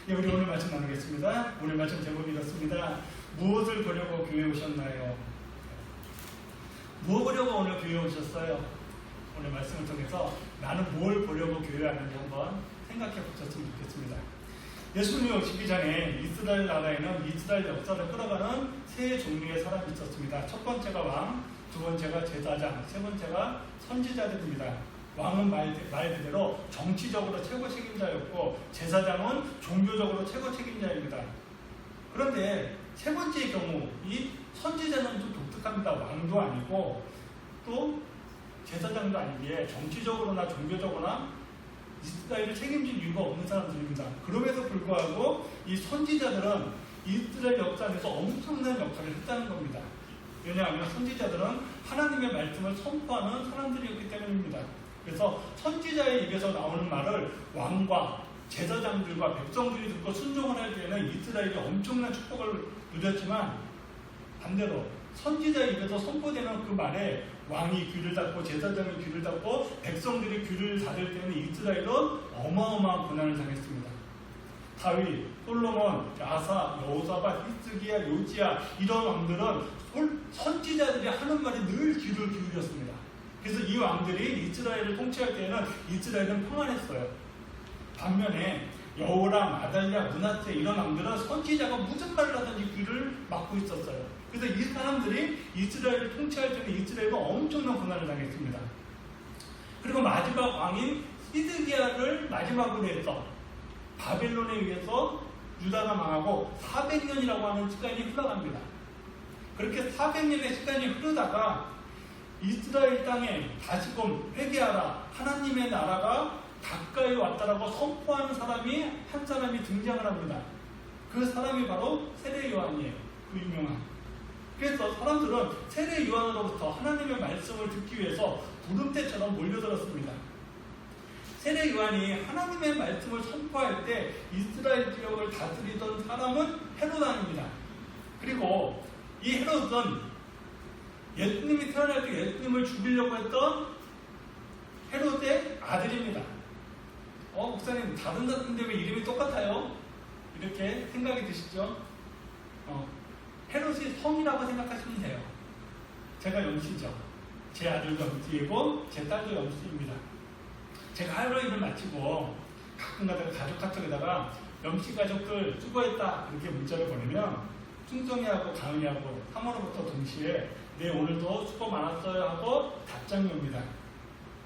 네, 우리 오늘 말씀 나누겠습니다. 오늘 말씀 제목이 이렇습니다. 무엇을 보려고 교회에 오셨나요? 무엇 보려고 오늘 교회에 오셨어요? 오늘 말씀을 통해서 나는 뭘 보려고 교회에 왔는지 한번 생각해 보셨으면 좋겠습니다. 예수님이 오시기 전에 이스라엘 나라에는 이스라엘 역사를 끌어가는 세 종류의 사람이 있었습니다. 첫 번째가 왕, 두 번째가 제사장, 세 번째가 선지자들입니다. 왕은 말 그대로 정치적으로 최고 책임자였고 제사장은 종교적으로 최고 책임자입니다. 그런데 세 번째의 경우 이 선지자는 좀 독특합니다. 왕도 아니고 또 제사장도 아니기에 정치적으로나 종교적으로나 이스라엘을 책임질 이유가 없는 사람들입니다. 그럼에도 불구하고 이 선지자들은 이스라엘 역사 안에서 엄청난 역할을 했다는 겁니다. 왜냐하면 선지자들은 하나님의 말씀을 선포하는 사람들이었기 때문입니다. 그래서 선지자의 입에서 나오는 말을 왕과 제사장들과 백성들이 듣고 순종을 할 때에는 이스라엘이 엄청난 축복을 누렸지만 반대로 선지자의 입에서 선포되는 그 말에 왕이 귀를 닫고 제사장이 귀를 닫고 백성들이 귀를 닫을 때는 이스라엘은 어마어마한 고난을 당했습니다. 다윗, 솔로몬, 야사, 여호사밧, 히스기야, 요지야 이런 왕들은 선지자들이 하는 말에 늘 귀를 기울였습니다. 그래서 이 왕들이 이스라엘을 통치할 때에는 이스라엘은 평안했어요. 반면에 여호람, 아달랴, 므낫세 이런 왕들은 선지자가 무슨 말을 하든지 귀를 막고 있었어요. 그래서 이 사람들이 이스라엘을 통치할 때는 이스라엘은 엄청난 고난을 당했습니다. 그리고 마지막 왕인 히스기야를 마지막으로 해서 바벨론에 의해서 유다가 망하고 400년이라고 하는 시간이 흘러갑니다. 그렇게 400년의 시간이 흐르다가 이스라엘 땅에 다시금 회개하라, 하나님의 나라가 가까이 왔다라고 선포하는 사람이 한 사람이 등장을 합니다. 그 사람이 바로 세례 요한이에요. 그 유명한. 그래서 사람들은 세례 요한으로부터 하나님의 말씀을 듣기 위해서 구름대처럼 몰려들었습니다. 세례 요한이 하나님의 말씀을 선포할 때 이스라엘 지역을 다스리던 사람은 헤롯 왕입니다. 그리고 이 헤롯은 예수님이 태어날 때 예수님을 죽이려고 했던 헤롯의 아들입니다. 목사님 다른 같은데 왜 이름이 똑같아요? 이렇게 생각이 드시죠? 헤롯이 성이라고 생각하시면 돼요. 제가 염씨죠. 제 아들도 염씨이고 제 딸도 염씨입니다. 제가 할로윈을 마치고 가끔가다 가족 카톡에다가 염씨 가족들 수고했다 이렇게 문자를 보내면 충성이하고 가은이하고 3월부터 동시에 네 오늘도 수고 많았어요 하고 답장이 옵니다.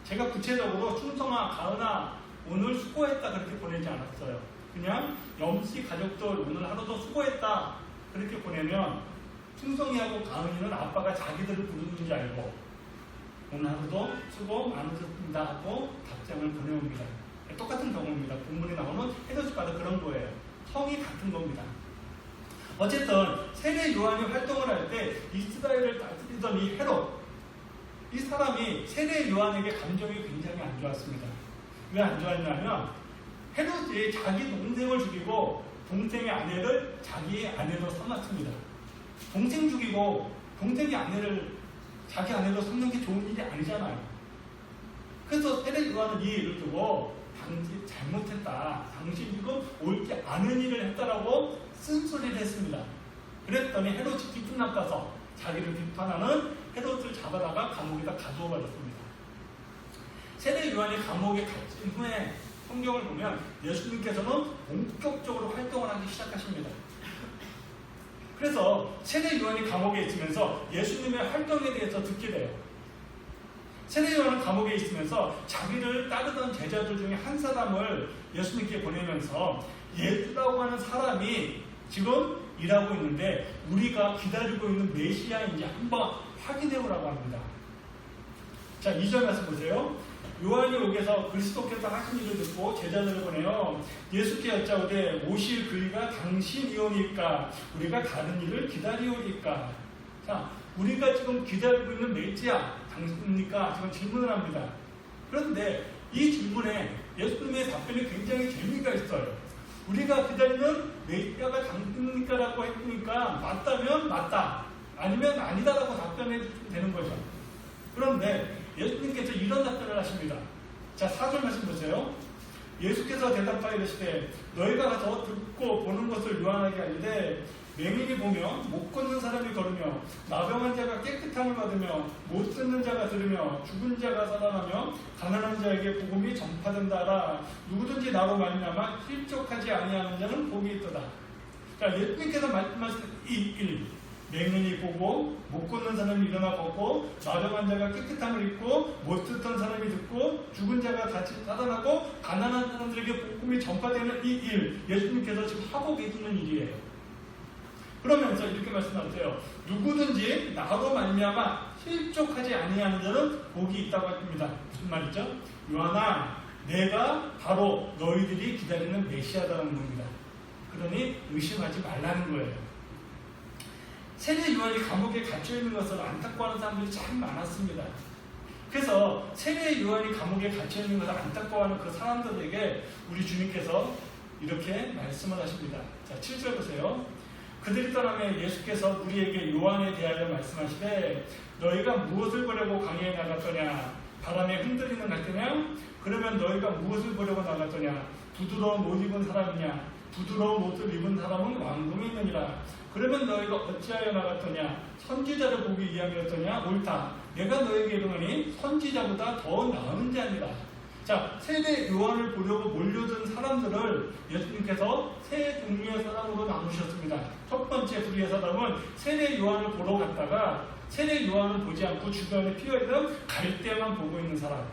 제가 구체적으로 충성아 가은아 오늘 수고했다 그렇게 보내지 않았어요. 그냥 염씨 가족들 오늘 하루도 수고했다 그렇게 보내면 충성이하고 가은이는 아빠가 자기들을 부르는 줄 알고 오늘 하루도 수고 많으셨습니다 하고 답장을 보내옵니다. 똑같은 경우입니다. 본문에 나오는 헤롯이과도 그런 거예요. 성이 같은 겁니다. 어쨌든 세례 요한이 활동을 할 때 이스라엘을 다스리던 이 헤롯 이 사람이 세례 요한에게 감정이 굉장히 안 좋았습니다. 왜 안 좋았냐면 헤롯이 자기 동생을 죽이고 동생의 아내를 자기의 아내로 삼았습니다. 동생 죽이고 동생의 아내를 자기 아내로 삼는 게 좋은 일이 아니잖아요. 그래서 세례 요한은 이 일을 두고 당신 잘못했다. 당신 지금 옳지 않은 일을 했다라고 쓴소리를 했습니다. 그랬더니 헤롯이 기분 나빠서 자기를 비판하는 헤롯을 잡아다가 감옥에다 가두어 버렸습니다. 세례 요한이 감옥에 갇힌 후에 성경을 보면 예수님께서는 본격적으로 활동을 하기 시작하십니다. 그래서 세례 요한이 감옥에 있으면서 예수님의 활동에 대해서 듣게 돼요. 세례 요한은 감옥에 있으면서 자기를 따르던 제자들 중에 한 사람을 예수님께 보내면서 예수라고 하는 사람이 지금 일하고 있는데 우리가 기다리고 있는 메시아인지 한번 확인해보라고 합니다. 자, 2절 말씀 보세요. 요한이 옥에서 그리스도께서 하신 일을 듣고 제자들을 보내요. 예수께 여짜오되 오실 그이가 당신이오니까 우리가 다른 일을 기다리오니까. 자, 우리가 지금 기다리고 있는 메시아 당신입니까? 지금 질문을 합니다. 그런데 이 질문에 예수님의 답변이 굉장히 재미가 있어요. 우리가 기다리는 메시아가 당신입니까? 라고 했으니까 맞다면 맞다 아니면 아니다라고 답변해 주시면 되는 거죠. 그런데 예수님께서 이런 답변을 하십니다. 자, 4절 말씀 보세요. 예수께서 대답하여 이르시되 너희가 가서 듣고 보는 것을 요한하게 하리되 맹인이 보며 못 걷는 사람이 걸으며 나병한 자가 깨끗함을 받으며 못 듣는 자가 들으며 죽은 자가 살아나며 가난한 자에게 복음이 전파된다라. 누구든지 나로 말미암아 실족하지 아니하는 자는 복이 있도다. 자, 예수님께서 말씀하신 이 일, 맹인이 보고 못 걷는 사람이 일어나 걷고 나병한 자가 깨끗함을 입고 못 듣던 사람이 듣고 죽은 자가 다시 살아나고 가난한 사람들에게 복음이 전파되는 이 일, 예수님께서 지금 하고 계시는 일이에요. 그러면서 이렇게 말씀하세요. 누구든지 나로 말미암아 실족하지 아니하는 자는 복이 있다고 합니다. 무슨 말이죠? 요한아, 내가 바로 너희들이 기다리는 메시아다라는 겁니다. 그러니 의심하지 말라는 거예요. 세례 요한이 감옥에 갇혀 있는 것을 안타까워하는 사람들이 참 많았습니다. 그래서 세례 요한이 감옥에 갇혀 있는 것을 안타까워하는 그 사람들에게 우리 주님께서 이렇게 말씀을 하십니다. 자, 7절 보세요. 그들이 떠나며 예수께서 우리에게 요한에 대하여 말씀하시되 너희가 무엇을 보려고 강야에 나갔더냐? 바람에 흔들리는 같으냐? 그러면 너희가 무엇을 보려고 나갔더냐? 부드러운 옷 입은 사람이냐? 부드러운 옷을 입은 사람은 왕궁에 있느니라. 그러면 너희가 어찌하여 나갔더냐? 선지자를 보기 위함이었더냐? 옳다. 내가 너에게 이르노니 선지자보다 더 나은 자니라. 자, 세례 요한을 보려고 몰려든 사람들을 예수님께서 세 종류의 사람으로 나누셨습니다. 첫 번째 부류의 사람은 세례 요한을 보러 갔다가 세례 요한을 보지 않고 주변에 피어있는 갈대만 보고 있는 사람.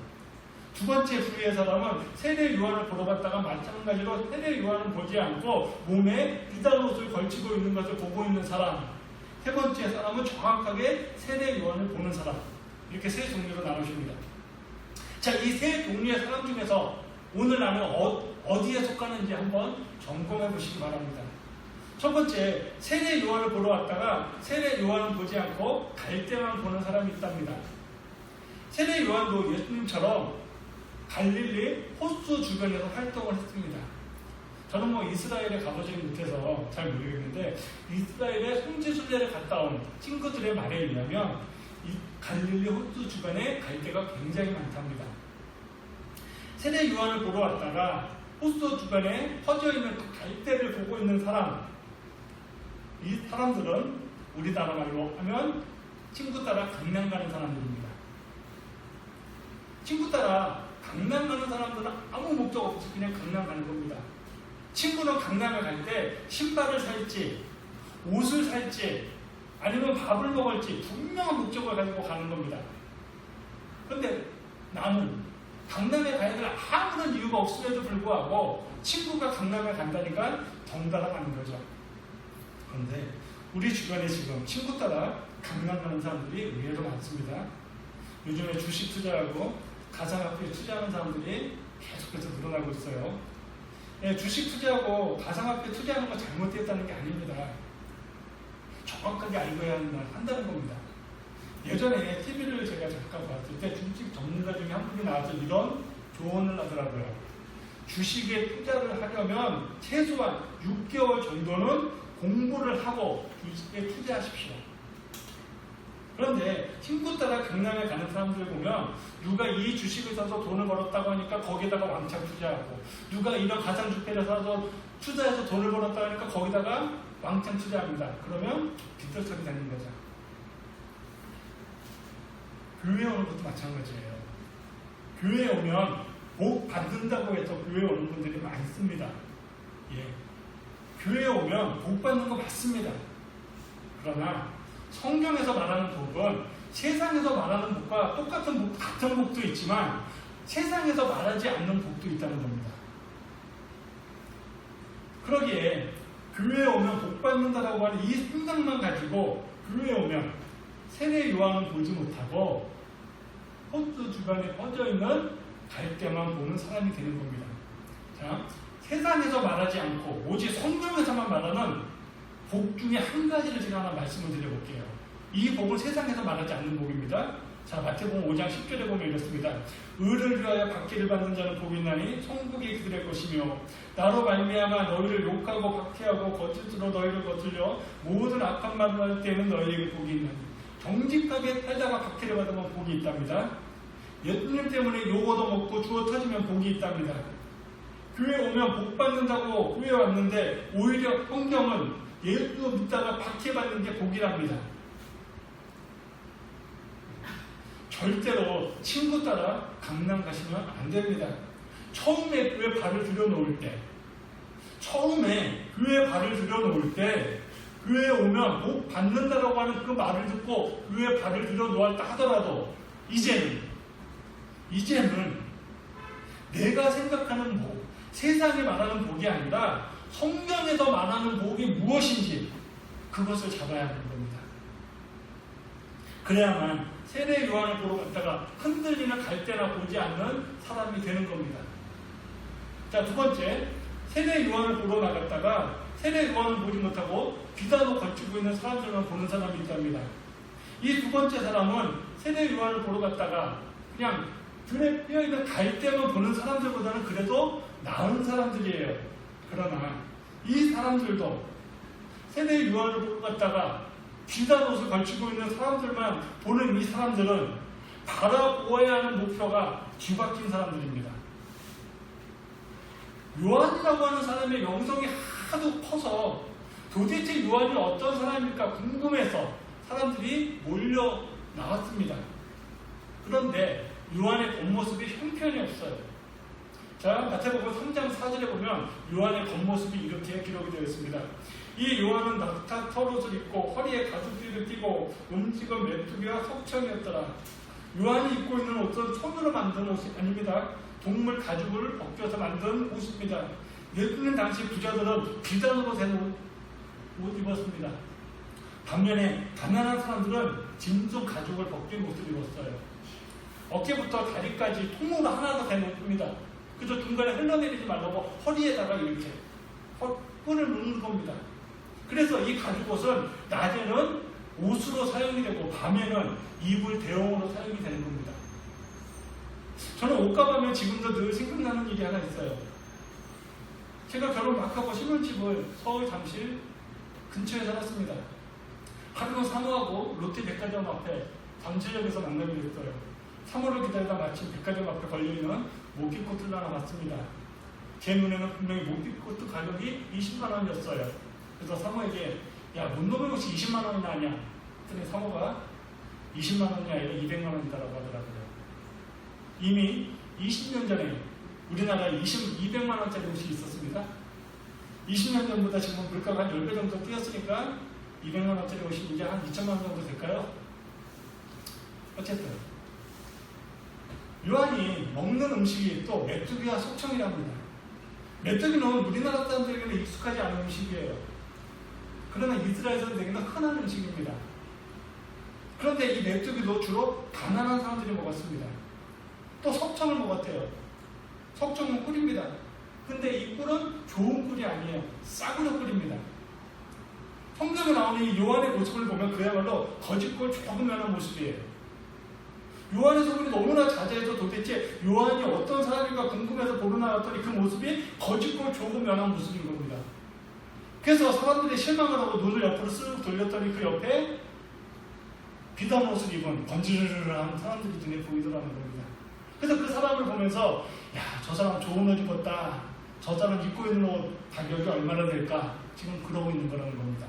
두 번째 부류의 사람은 세례 요한을 보러 갔다가 마찬가지로 세례 요한을 보지 않고 몸에 비단 옷을 걸치고 있는 것을 보고 있는 사람. 세 번째 사람은 정확하게 세례 요한을 보는 사람. 이렇게 세 종류로 나누십니다. 자, 이 세 종류의 사람 중에서 오늘 나는 어디에 속하는지 한번 점검해 보시기 바랍니다. 첫 번째, 세례 요한을 보러 왔다가 세례 요한을 보지 않고 갈대만 보는 사람이 있답니다. 세례 요한도 예수님처럼 갈릴리 호수 주변에서 활동을 했습니다. 저는 뭐 이스라엘에 가보지 못해서 잘 모르겠는데 이스라엘에 성지순례를 갔다 온 친구들의 말에 의하면 이 갈릴리 호수 주변에 갈대가 굉장히 많답니다. 세례 요한을 보러 왔다가 호수 주변에 퍼져있는 그 갈대를 보고 있는 사람, 이 사람들은 우리나라 말로 하면 친구 따라 강남 가는 사람들입니다. 친구 따라 강남 가는 사람들은 아무 목적 없이 그냥 강남 가는 겁니다. 친구는 강남에 갈 때 신발을 살지, 옷을 살지, 아니면 밥을 먹을지 분명한 목적을 가지고 가는 겁니다. 그런데 나는 강남에 가야 될 아무런 이유가 없음에도 불구하고 친구가 강남에 간다니까 덩달아 가는 거죠. 그런데 우리 주변에 지금 친구 따라 강남 가는 사람들이 의외로 많습니다. 요즘에 주식 투자하고 가상화폐에 투자하는 사람들이 계속해서 늘어나고 있어요. 네, 주식 투자하고 가상화폐 투자하는 거 잘못됐다는 게 아닙니다. 정확하게 알고 한다는 겁니다. 예전에 TV를 제가 잠깐 봤을 때 주식 전문가 중에 한 분이 나와서 이런 조언을 하더라고요. 주식에 투자를 하려면 최소한 6개월 정도는 공부를 하고 주식에 투자하십시오. 그런데 친구 따라 강남에 가는 사람들 보면 누가 이 주식을 사서 돈을 벌었다고 하니까 거기다가 왕창 투자하고 누가 이런 가상주택을 사서 투자해서 돈을 벌었다고 하니까 거기다가 왕창 투자합니다. 그러면 빗들처리 되는 거죠. 교회에 오는 것도 마찬가지예요. 교회에 오면 복 받는다고 해서 교회에 오는 분들이 많습니다. 예. 교회에 오면 복 받는 거 맞습니다. 그러나 성경에서 말하는 복은 세상에서 말하는 복과 똑같은 복, 같은 복도 있지만 세상에서 말하지 않는 복도 있다는 겁니다. 그러기에 교회에 오면 복 받는다라고 하는 이 생각만 가지고 교회에 오면 세례 요한은 보지 못하고 호수 주변에 퍼져있는 갈대만 보는 사람이 되는 겁니다. 자, 세상에서 말하지 않고 오직 성경에서만 말하는 복 중에 한 가지를 제가 하나 말씀을 드려볼게요. 이 복은 세상에서 말하지 않는 복입니다. 자, 마태복음 5장 10절에 보면 이렇습니다. 의를 위하여 박해를 받는 자는 복이 있나니 천국이 그들의 것이며 나로 말미암아 너희를 욕하고 박해하고 거짓으로 너희를 거슬려 모든 악한 말을 할 때에는 너희에게 복이 있나니 정직하게 살다가 박해를 받으면 복이 있답니다. 예수님 때문에 욕 얻어먹고 주워 터지면 복이 있답니다. 교회 오면 복 받는다고 교회 왔는데 오히려 성경은 예수 믿다가 박해받는 게 복이랍니다. 절대로 친구 따라 강남 가시면 안 됩니다. 처음에 교회 발을 들여놓을 때, 교회에 오면 복 받는다라고 하는 그 말을 듣고 교회 발을 들여놓았다 하더라도 이제는 내가 생각하는 복, 세상이 말하는 복이 아니라 성경에서 말하는 복이 무엇인지 그것을 잡아야 하는 겁니다. 그래야만 세례 요한을 보러 갔다가 흔들리는 갈대나 보지 않는 사람이 되는 겁니다. 자, 두 번째, 세례 요한을 보러 나갔다가 세례 요한을 보지 못하고 비단을 걸치고 있는 사람들만 보는 사람이 있답니다. 이 두 번째 사람은 세례 요한을 보러 갔다가 그냥 등에 뼈있는 갈대만 보는 사람들보다는 그래도 나은 사람들이에요. 그러나 이 사람들도 세례 요한을 보러 갔다가 비단 옷을 걸치고 있는 사람들만 보는 이 사람들은 바라보아야 하는 목표가 뒤바뀐 사람들입니다. 요한이라고 하는 사람의 영성이 하도 커서 도대체 요한이 어떤 사람일까 궁금해서 사람들이 몰려 나왔습니다. 그런데 요한의 겉모습이 형편이 없어요. 자, 마태복음 3장 4절에 보면 요한의 겉모습이 이렇게 기록이 되어 있습니다. 이 요한은 낙타 털옷을 입고 허리에 가죽띠를 띠고 움직은 메뚜기와 석청이었더라. 요한이 입고 있는 옷은 손으로 만든 옷이 아닙니다. 동물 가죽을 벗겨서 만든 옷입니다. 예수님 당시 부자들은 비단으로 된 옷 입었습니다. 반면에 가난한 사람들은 짐승 가죽을 벗긴 옷을 입었어요. 어깨부터 다리까지 통으로 하나로 된 옷입니다. 그저 중간에 흘러내리지 말라고 허리에다가 이렇게 끈을 묶는 겁니다. 그래서 이 가죽옷은 낮에는 옷으로 사용이 되고 밤에는 이불 대용으로 사용이 되는 겁니다. 저는 옷값 하면 지금도 늘 생각나는 일이 하나 있어요. 제가 결혼 막 하고 신혼집을 서울 잠실 근처에 살았습니다. 하루는 사모하고 롯데백화점 앞에 잠실역에서 만나게 됐어요. 사모를 기다리다 마침 백화점 앞에 걸려있는 모기코트를 하나 봤습니다. 제 눈에는 분명히 모기코트 가격이 20만 원이었어요. 그래서 사모에게 야, 뭔 놈의 옷이 20만 원이나 하냐? 그랬더니 사모가 20만 원이 아니라 200만 원이다라고 하더라고요. 이미 20년 전에 우리나라에 200만 원짜리 옷이 있었습니다. 20년 전보다 지금 물가가 한 10배 정도 뛰었으니까 200만 원짜리 옷이 이제 한 2천만 원 정도 될까요? 어쨌든 요한이 먹는 음식이 또 메뚜기와 속청이랍니다. 메뚜기는 우리나라 사람들에게는 익숙하지 않은 음식이에요. 그러나 이스라엘 사람들에게는 흔한 음식입니다. 그런데 이 메뚜기도 주로 가난한 사람들이 먹었습니다. 또 석청을 먹었대요. 석청은 꿀입니다. 근데 이 꿀은 좋은 꿀이 아니에요. 싸구려 꿀입니다. 성경에 나오는 이 요한의 모습을 보면 그야말로 거짓골 조금만한 모습이에요. 요한의 소문이 너무나 자제해서 도대체 요한이 어떤 사람인가 궁금해서 보러 나왔더니 그 모습이 거짓골 조금만한 모습인 겁니다. 그래서 사람들이 실망을 하고 눈을 옆으로 쓱 돌렸더니 그 옆에 비단 옷을 입은 건지르르한 사람들이 눈에 보이더라는 겁니다. 그래서 그 사람을 보면서 야, 저 사람 좋은 옷 입었다. 저 사람 입고 있는 옷 가격이 얼마나 될까? 지금 그러고 있는 거라는 겁니다.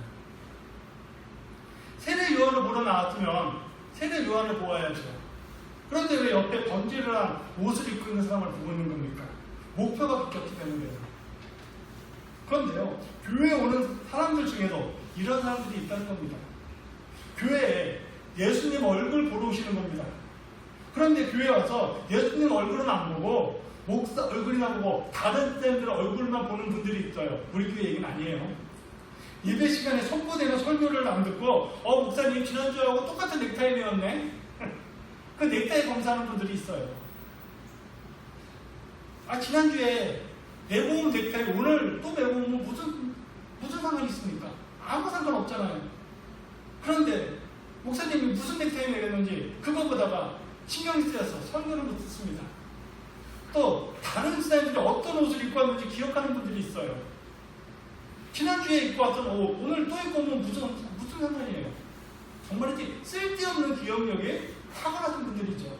세례 요한을 보러 나왔으면 세례 요한을 보아야죠. 그런데 왜 옆에 번지르한 옷을 입고 있는 사람을 보고 있는 겁니까? 목표가 바뀌었기 때문에요. 그런데요, 교회에 오는 사람들 중에도 이런 사람들이 있다는 겁니다. 교회에 예수님 얼굴 보러 오시는 겁니다. 그런데 교회에 와서 예수님 얼굴은 안 보고 목사 얼굴이나 보고 다른 사람들 얼굴만 보는 분들이 있어요. 우리 교회 얘기는 아니에요. 예배 시간에 선포되는 설교를 안 듣고 목사님 지난주하고 똑같은 넥타이 매었네. 그 넥타이 검사하는 분들이 있어요. 지난주에 메고 온 넥타이 오늘 또 메고 오면 무슨 상관이 있습니까? 아무 상관 없잖아요. 그런데 목사님이 무슨 넥타이 매겼는지 그거 보다가 신경이 쓰여서 설교를 못 듣습니다. 또 다른 지난주에 어떤 옷을 입고 왔는지 기억하는 분들이 있어요. 지난주에 입고 왔던 옷 오늘 또 입고 오면 무슨 상관이에요? 정말 이렇게 쓸데없는 기억력에 탁월하신 분들이죠.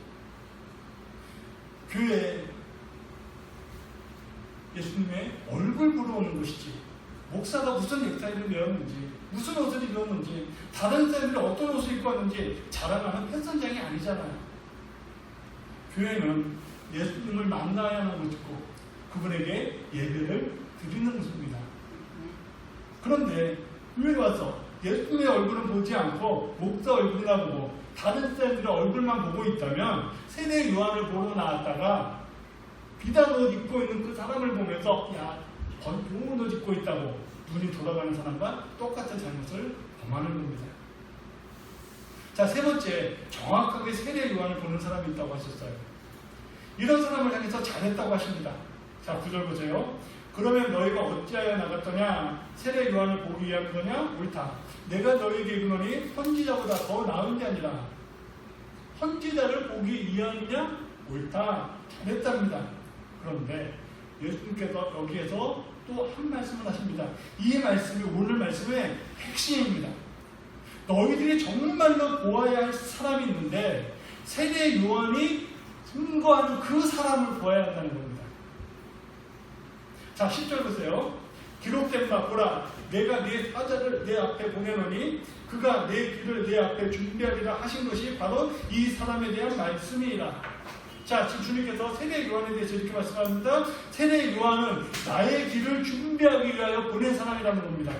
교회에 예수님의 얼굴 보러 오는 것이지, 목사가 무슨 넥타이를 메었는지, 무슨 옷을 입었는지, 다른 사람들이 어떤 옷을 입고 왔는지 자랑하는 패션장이 아니잖아요. 교회는 예수님을 만나야 하는 것이고 그분에게 예배를 드리는 것입니다. 그런데 교회에 와서 예수님의 얼굴은 보지 않고 목사 얼굴이나 보고 다른 사람들의 얼굴만 보고 있다면 세례 요한을 보러 나왔다가 비단 옷 입고 있는 그 사람을 보면서 야, 좋은 옷 입고 있다고 눈이 돌아가는 사람과 똑같은 잘못을 범하는 겁니다. 자, 세 번째, 정확하게 세례 요한을 보는 사람이 있다고 하셨어요. 이런 사람을 향해서 잘했다고 하십니다. 자, 9절 보세요. 그러면 너희가 어찌하여 나갔더냐? 세례 요한을 보기 위한 거냐? 옳다. 내가 너희에게 이르노니 선지자보다 더 나은 게 아니라 선지자를 보기 위함이냐? 옳다. 잘했답니다. 그런데 예수님께서 여기에서 또 한 말씀을 하십니다. 이 말씀이 오늘 말씀의 핵심입니다. 너희들이 정말로 보아야 할 사람이 있는데 세례 요한이 증거하는 그 사람을 보아야 한다는 겁니다. 자, 10절 보세요. 기록된 바 보라, 내가 네 사자를 내 앞에 보내노니 그가 내 길을 내 앞에 준비하리라 하신 것이 바로 이 사람에 대한 말씀이라. 자, 지금 주님께서 세례 요한에 대해서 이렇게 말씀합니다. 세례 요한은 나의 길을 준비하기 위하여 보낸 사람이라는 겁니다.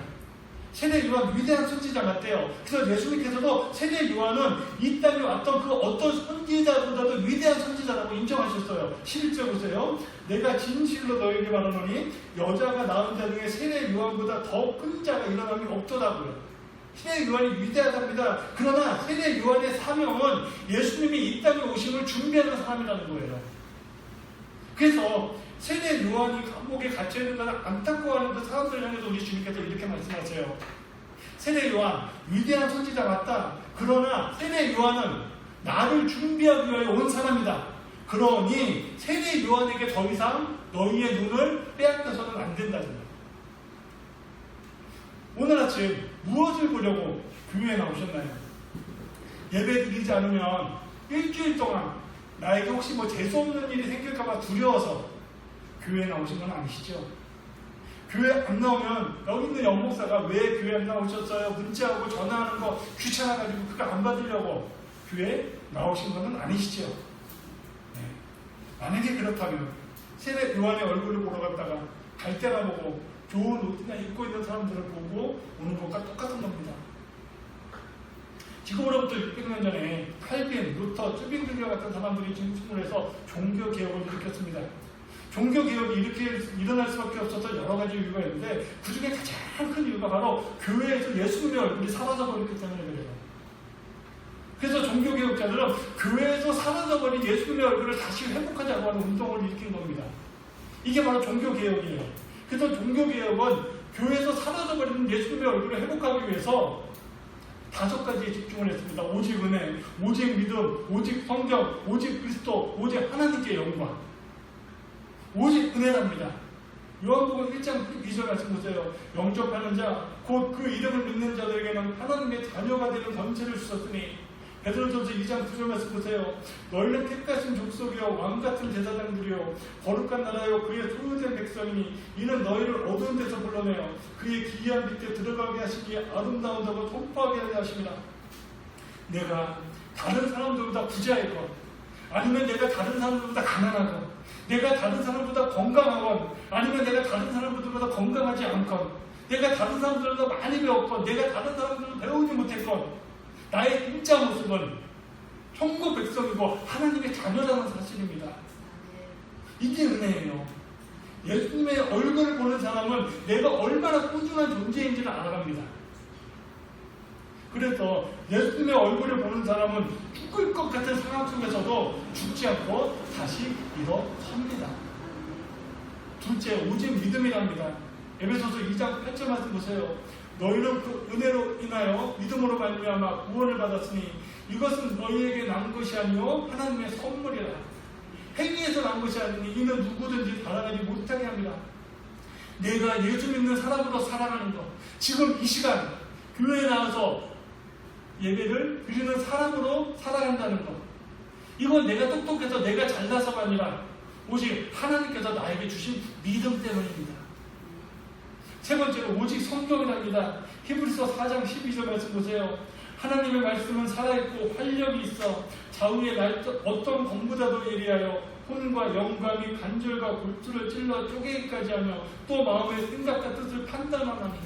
세례 요한 위대한 선지자 같대요. 그래서 예수님께서도 세례 요한은 이 땅에 왔던 그 어떤 선지자보다도 위대한 선지자라고 인정하셨어요. 11절 보세요. 내가 진실로 너에게 말하노니 여자가 낳은 자 중에 세례 요한보다 더 큰 자가 일어남이 없더라고요. 세례 요한이 위대하답니다. 그러나 세례 요한의 사명은 예수님이 이 땅에 오심을 준비하는 사람이라는 거예요. 그래서 세례 요한이 감옥에 갇혀있는 것을 안타까워하는 그 사람들을 향해서 우리 주님께서 이렇게 말씀하세요. 세례 요한 위대한 선지자 맞다. 그러나 세례 요한은 나를 준비하기 위하여 온 사람이다. 그러니 세례 요한에게 더 이상 너희의 눈을 빼앗겨서는 안 된다는 거예요. 오늘 아침 무엇을 보려고 교회에 나오셨나요? 예배 드리지 않으면 일주일 동안 나에게 혹시 재수없는 일이 생길까봐 두려워서 교회에 나오신 건 아니시죠? 교회 안 나오면 여기 있는 영목사가 왜 교회 안 나오셨어요? 문자하고 전화하는 거 귀찮아가지고 그거 안 받으려고 교회에 나오신 건 아니시죠? 네. 만약에 그렇다면 세례 요한의 얼굴을 보러 갔다가 갈 때나 보고 좋은 옷이나 입고 있는 사람들을 보고 오는 것과 똑같은 겁니다. 지금으로부터 600년 전에 칼빈, 루터, 쯔빙글리와 같은 사람들이 진출을 해서 종교개혁을 일으켰습니다. 종교개혁이 이렇게 일어날 수밖에 없어서 여러 가지 이유가 있는데 그 중에 가장 큰 이유가 바로 교회에서 예수님의 얼굴이 사라져버렸기 때문에 그래요. 그래서 종교개혁자들은 교회에서 사라져버린 예수님의 얼굴을 다시 회복하자고 하는 운동을 일으킨 겁니다. 이게 바로 종교개혁이에요. 그래서 종교개혁은 교회에서 사라져버리는 예수님의 얼굴을 회복하기 위해서 5가지에 집중을 했습니다. 오직 은혜, 오직 믿음, 오직 성경, 오직 그리스도, 오직 하나님께 영광. 오직 은혜랍니다. 요한복음 1장 2절 말씀 보세요. 영접하는 자, 곧 그 이름을 믿는 자들에게는 하나님의 자녀가 되는 권세를 주셨으니. 베드로전서 2장 9절 말씀 보세요. 너희는 택하신 족속이요 왕같은 제사장들이요 거룩한 나라요 그의 소유된 백성이니 이는 너희를 어두운 데서 불러내어 그의 기이한 빛에 들어가게 하시기에 아름다운 자고 선포하게 하게 하십니다. 내가 다른 사람들보다 부자이건 아니면 내가 다른 사람들보다 가난하건 내가 다른 사람보다 건강하건 아니면 내가 다른 사람들보다 건강하지 않건 내가 다른 사람들보다 많이 배웠건 내가 다른 사람들보다 배우지 못했건 나의 진짜 모습은 천국 백성이고 하나님의 자녀라는 사실입니다. 이게 은혜예요. 예수님의 얼굴을 보는 사람은 내가 얼마나 소중한 존재인지를 알아갑니다. 그래서 예수님의 얼굴을 보는 사람은 죽을 것 같은 상황 속에서도 죽지 않고 다시 일어섭니다. 둘째, 오직 믿음이랍니다. 에베소서 2장 8절 말씀 보세요. 너희는 그 은혜로 인하여 믿음으로 말미암아 구원을 받았으니 이것은 너희에게 난 것이 아니요 하나님의 선물이라. 행위에서 난 것이 아니니 이는 누구든지 자랑하지 못하게 합니다. 내가 예수 믿는 사람으로 살아가는 것, 지금 이 시간 교회에 나와서 예배를 드리는 사람으로 살아간다는 것, 이건 내가 똑똑해서 내가 잘나서가 아니라 오직 하나님께서 나에게 주신 믿음 때문입니다. 세 번째로 오직 성경이랍니다. 히브리서 4장 12절 말씀 보세요. 하나님의 말씀은 살아있고 활력이 있어 좌우의 어떤 검보다도 예리하여 혼과 영감이 관절과 골투를 찔러 쪼개기까지 하며 또 마음의 생각과 뜻을 판단하나니.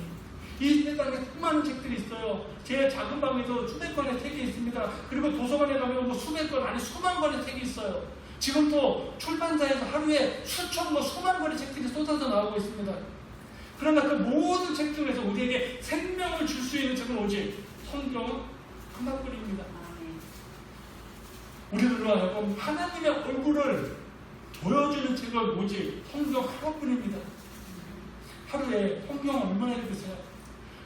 이 세상에 수많은 책들이 있어요. 제 작은 방에도 수백 권의 책이 있습니다. 그리고 도서관에 가면 뭐 수백 권 아니 수만 권의 책이 있어요. 지금 또 출판사에서 하루에 수천 권 수만 권의 책들이 쏟아져 나오고 있습니다. 그러나 그 모든 책 중에서 우리에게 생명을 줄 수 있는 책은 오직 성경은 하나뿐입니다. 우리들로 하여금 하나님의 얼굴을 보여주는 책은 오직 성경 하나뿐입니다. 하루에 성경 얼마나 읽으세요?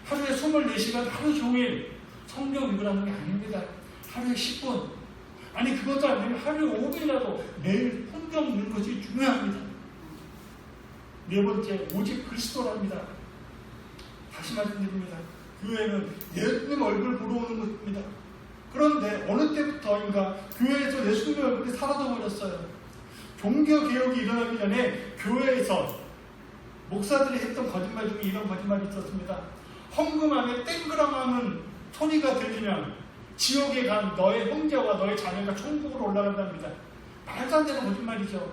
하루에 24시간 하루 종일 성경 읽으라는 게 아닙니다. 하루에 10분 아니 그것도 안 되면 하루에 5분이라도 매일 성경 읽는 것이 중요합니다. 네 번째 오직 그리스도랍니다. 다시 말씀드립니다. 교회는 예수님 얼굴 보러 오는 것입니다. 그런데 어느 때부터인가 교회에서 예수님의 얼굴이 사라져버렸어요. 종교개혁이 일어나기 전에 교회에서 목사들이 했던 거짓말 중에 이런 거짓말이 있었습니다. 헌금함에 땡그랑하는 소리가 들리면 지옥에 간 너의 형제와 너의 자녀가 천국으로 올라간답니다. 말도 안 되는 거짓말이죠.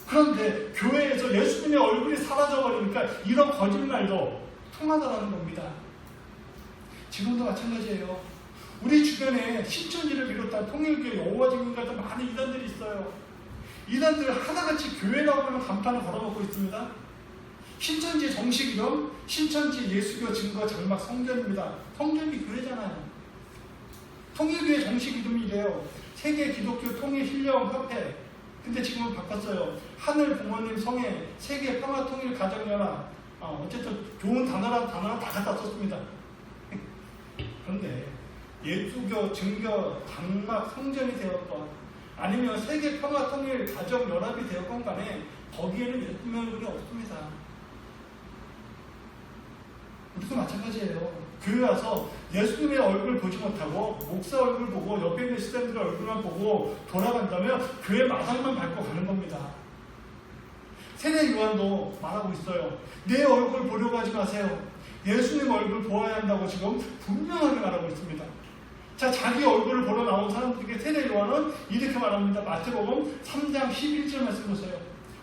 그런데 교회에서 예수님의 얼굴이 사라져버리니까 이런 거짓말도 통하더라는 겁니다. 지금도 마찬가지예요. 우리 주변에 신천지를 비롯한 통일교회, 여호와 증인 같은 많은 이단들이 있어요. 이단들 하나같이 교회 나오면 간판을 걸어놓고 있습니다. 신천지 정식 이름, 신천지 예수교 증거 장막 성전입니다. 성전이 교회잖아요. 통일교회 정식 이름이래요. 세계 기독교 통일 힐령 협회. 근데 지금은 바꿨어요. 하늘 부모님 성회, 세계 평화 통일 가정연합. 어쨌든 좋은 단어라 다 갖다 썼습니다. 그런데 예수교 증거 장막 성전이 되었건 아니면 세계 평화 통일 가정 연합이 되었건 간에 거기에는 예수님의 얼굴이 없습니다. 우리도 마찬가지예요. 교회 와서 예수님의 얼굴 보지 못하고 목사 얼굴 보고 옆에 있는 시장들의 얼굴만 보고 돌아간다면 교회 마당만 밟고 가는 겁니다. 세례 요한도 말하고 있어요. 내 얼굴 보려고 하지 마세요. 예수님 얼굴 보아야 한다고 지금 분명하게 말하고 있습니다. 자, 자기 얼굴을 보러 나온 사람들에게 세례 요한은 이렇게 말합니다. 마태복음 3장 11절 말씀 보세요.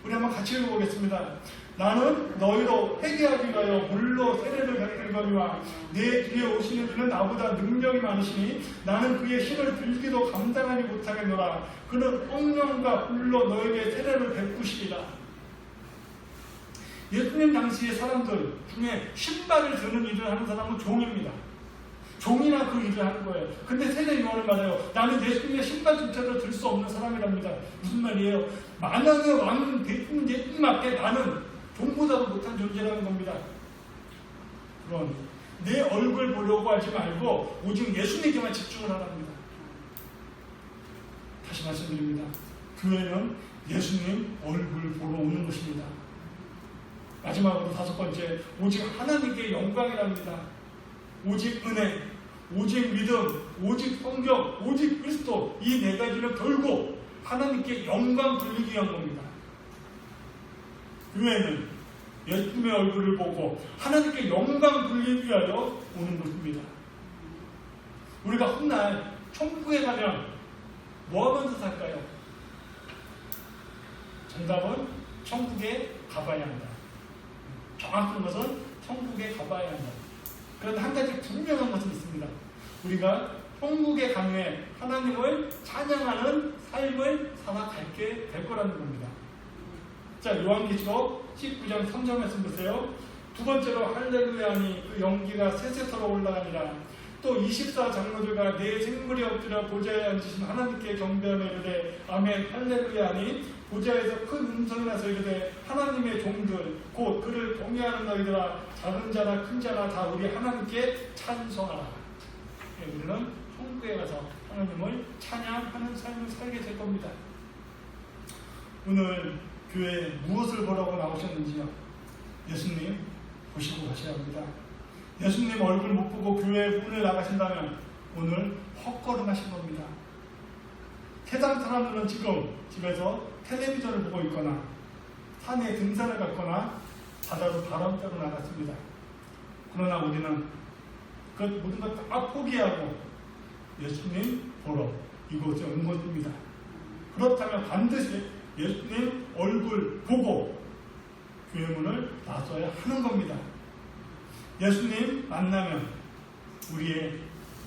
우리 한번 같이 읽어보겠습니다. 나는 너희로 회개하기 위하여 물로 세례를 베풀거니와 내 뒤에 오시는 이는 나보다 능력이 많으시니 나는 그의 힘을 빌기도 감당하지 못하겠노라. 그는 성령과 불로 너에게 세례를 베푸시리라. 예수님 당시의 사람들 중에 신발을 드는 일을 하는 사람은 종입니다. 종이나 그 일을 하는 거예요. 근데 세례 요한은 말해요. 나는 예수님의 신발조차도 들 수 없는 사람이랍니다. 무슨 말이에요? 만왕의 왕은 예수님 앞에 나는 종보다도 못한 존재라는 겁니다. 그러니 내 얼굴 보려고 하지 말고 오직 예수님에게만 집중을 하랍니다. 다시 말씀드립니다. 교회는 예수님 얼굴 보러 오는 것입니다. 마지막으로 다섯 번째, 오직 하나님께 영광이랍니다. 오직 은혜, 오직 믿음, 오직 성경, 오직 그리스도, 이 네 가지를 걸고 하나님께 영광 돌리기 위한 겁니다. 교회는 예수님의 얼굴을 보고 하나님께 영광 돌리기 위하여 오는 것입니다. 우리가 훗날 천국에 가면 뭐 하면서 살까요? 정답은 천국에 가봐야 한다. 정확한 것은 천국에 가봐야 한다. 그런데 한 가지 분명한 것은 있습니다. 우리가 천국에 간 후에 하나님을 찬양하는 삶을 살아갈게 될 거라는 겁니다. 자, 요한계시록 19장 3절 말씀 보세요. 두 번째로 할렐루야니 그 연기가 세세토록 올라가니라. 또 24장로들과 네 생물이 엎드려 보좌에 앉으신 하나님께 경배하며 이르되 아멘 할렐루야니 보좌에서 큰 음성이 나서 이르되 하나님의 종들 곧 그를 경외하는 너희들아 작은 자나 큰 자나 다 우리 하나님께 찬송하라. 우리는 천국에 가서 하나님을 찬양하는 삶을 살게 될 겁니다. 오늘 교회에 무엇을 보라고 나오셨는지요? 예수님 보시고 가셔야 합니다. 예수님 얼굴 못 보고 교회에 문을 나가신다면 오늘 헛걸음 하신 겁니다. 세상 사람들은 지금 집에서 텔레비전을 보고 있거나 산에 등산을 갔거나 바다로 바람 쐬러 나갔습니다. 그러나 우리는 그 모든 것 다 포기하고 예수님 보러 이곳에 온 것입니다. 그렇다면 반드시 예수님 얼굴 보고 교회 문을 나서야 하는 겁니다. 예수님 만나면 우리의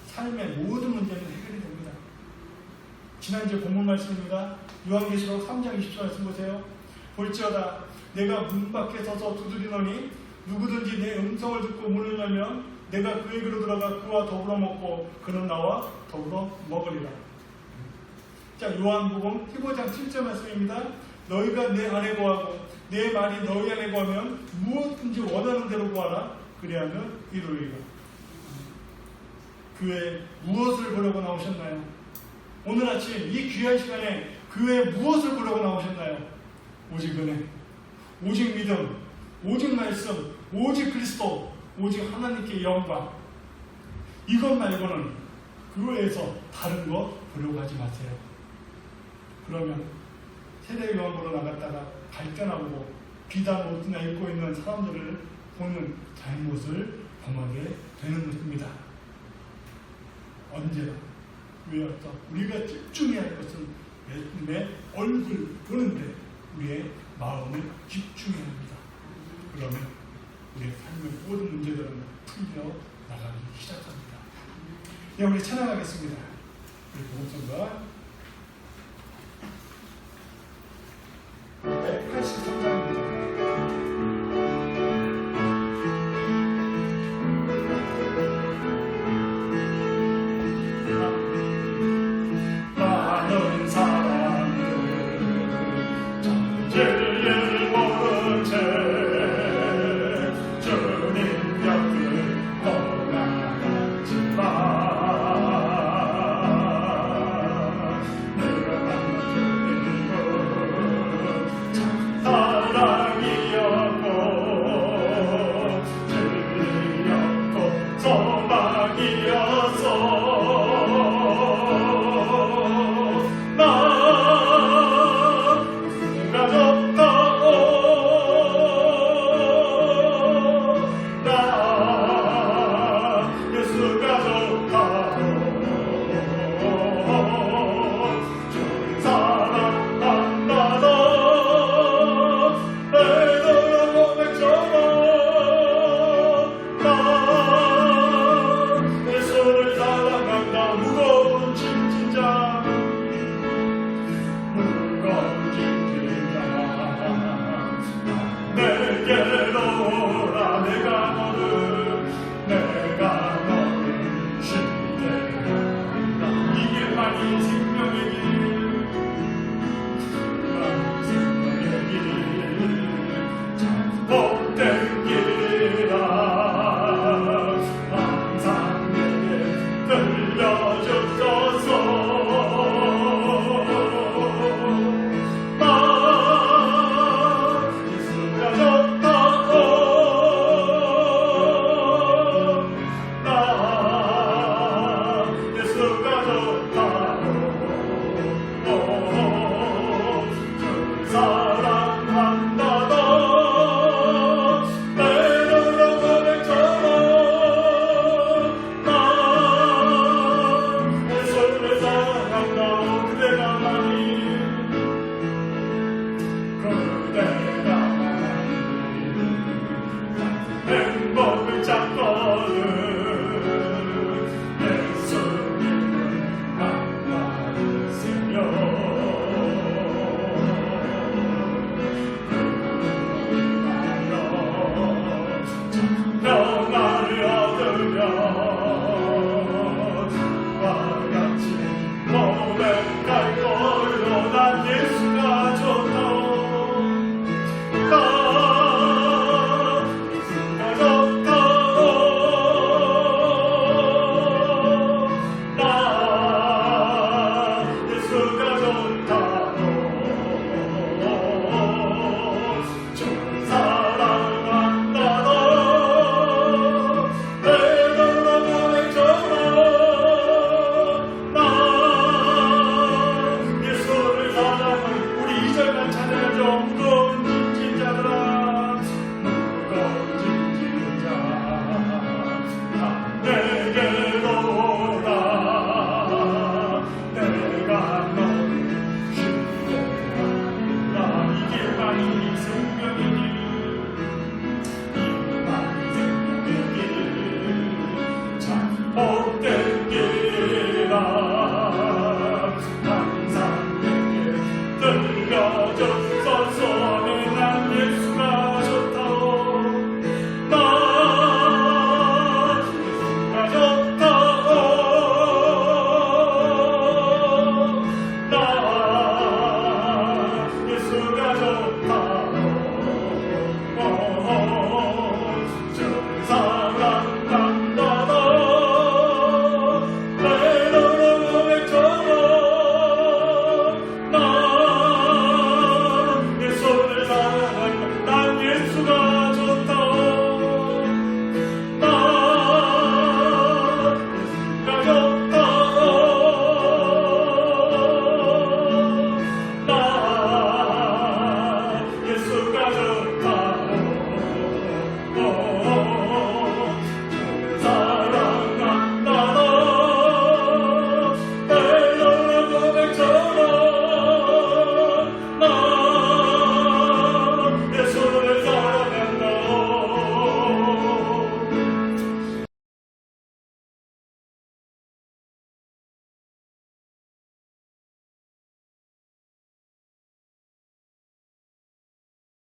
삶의 모든 문제는 해결이 됩니다. 지난주 본문 말씀입니다. 요한계시록 3장 20절 말씀 보세요. 볼지어다 내가 문 밖에 서서 두드리노니 누구든지 내 음성을 듣고 문을 열면 내가 그에게로 들어가 그와 더불어 먹고 그는 나와 더불어 먹으리라. 자, 요한복음 15장 7절 말씀입니다. 너희가 내 안에 거하고 내 말이 너희 안에 거하면 무엇든지 원하는 대로 구하라. 그리하면 이루리라. 교회에 무엇을 보려고 나오셨나요? 오늘 아침 이 귀한 시간에 교회에 무엇을 보려고 나오셨나요? 오직 은혜, 오직 믿음, 오직 말씀, 오직 그리스도, 오직 하나님께 영광. 이것 말고는 교회에서 다른 거 보려고 하지 마세요. 그러면 세례요한 보러 나갔다가 발전하고 비단 옷이나 입고 있는 사람들을 보는 잘못을 범하게 되는 것입니다. 언제나 교회에서 우리가 집중해야 할 것은 예수님의 얼굴 보는데 우리의 마음을 집중해야 합니다. 그러면 우리의 삶의 모든 문제들은 풀려 나가기 시작합니다. 네, 우리 찬양하겠습니다. 우리 보험성가 183장